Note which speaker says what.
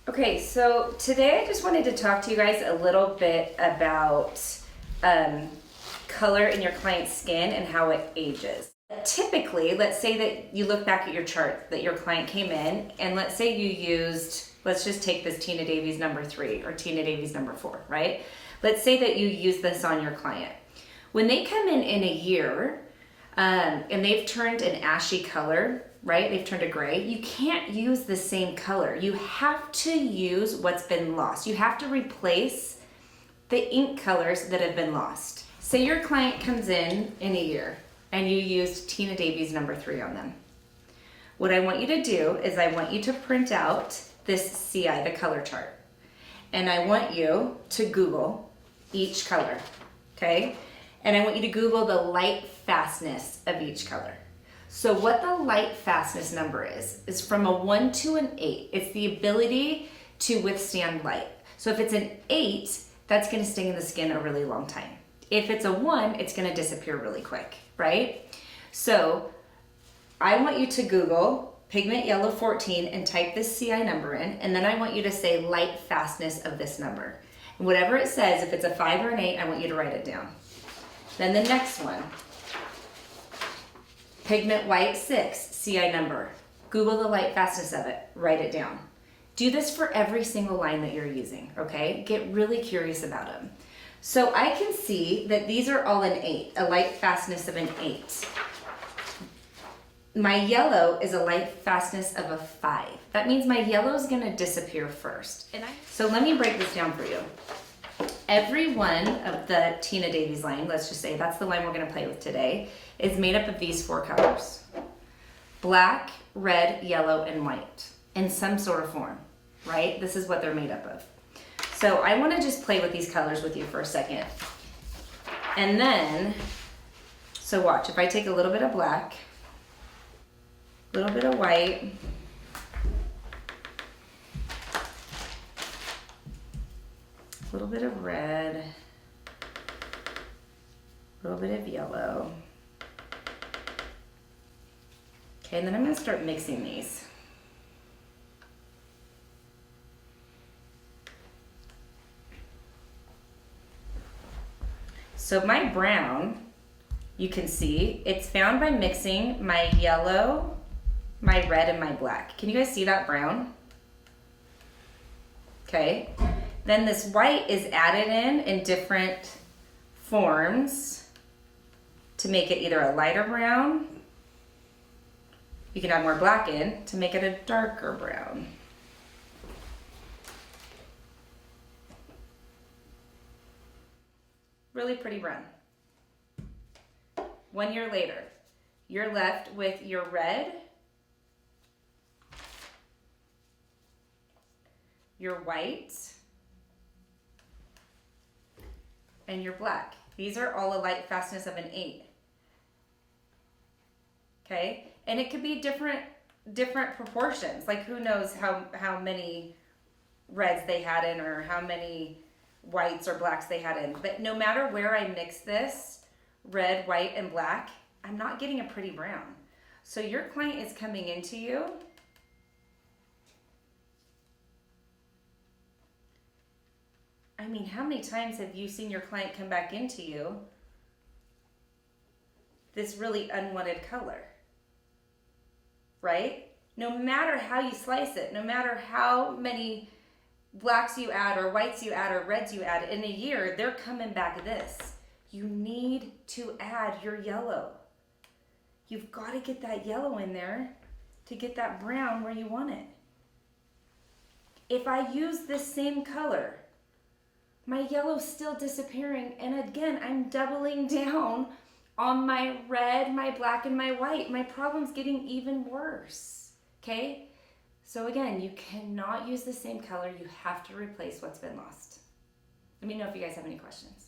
Speaker 1: Okay, so today I just wanted to talk to you guys a little bit about color in your client's skin and how it ages. Typically, let's say that you look back at your chart that your client came in, and let's say you used, let's just take this Tina Davies number 3 or Tina Davies number 4, right? Let's say that you use this on your client. When they come in a year and they've turned an ashy color, right? They've turned a gray. You can't use the same color. You have to use what's been lost. You have to replace the ink colors that have been lost. Say your client comes in a year and you used Tina Davies number 3 on them. What I want you to do is I want you to print out this CI, the color chart. And I want you to Google each color, okay? And I want you to Google the light fastness of each color. So what the light fastness number is from a 1 to an 8. It's the ability to withstand light. So if it's an 8, that's gonna stay in the skin a really long time. If it's a 1, it's gonna disappear really quick, right? So I want you to Google pigment yellow 14 and type this CI number in, and then I want you to say light fastness of this number. And whatever it says, if it's a 5 or an 8, I want you to write it down. Then the next one, pigment white 6, CI number. Google the light fastness of it, write it down. Do this for every single line that you're using, okay? Get really curious about them. So I can see that these are all an 8, a light fastness of an 8. My yellow is a light fastness of a 5. That means my yellow is gonna disappear first. So let me break this down for you. Every one of the Tina Davies line, let's just say that's the line we're gonna play with today, is made up of these 4 colors. Black, red, yellow, and white in some sort of form, right? This is what they're made up of. So I wanna just play with these colors with you for a second. And then, so watch, if I take a little bit of black, a little bit of white, a little bit of red, a little bit of yellow. Okay, and then I'm gonna start mixing these. So my brown, you can see, it's found by mixing my yellow, my red, and my black. Can you guys see that brown? Okay. Then this white is added in different forms to make it either a lighter brown. You can add more black in to make it a darker brown. Really pretty brown. 1 year later, you're left with your red, your white, and your black. These are all a light fastness of an 8. Okay? And it could be different proportions. Like who knows how many reds they had in or how many whites or blacks they had in. But no matter where I mix this, red, white, and black, I'm not getting a pretty brown. So your client is coming into you I mean, how many times have you seen your client come back into you this really unwanted color, right? No matter how you slice it, no matter how many blacks you add or whites you add or reds you add, in a year, they're coming back this. You need to add your yellow. You've got to get that yellow in there to get that brown where you want it. If I use this same color, my yellow's still disappearing, and again, I'm doubling down on my red, my black, and my white. My problem's getting even worse, okay? So again, you cannot use the same color. You have to replace what's been lost. Let me know if you guys have any questions.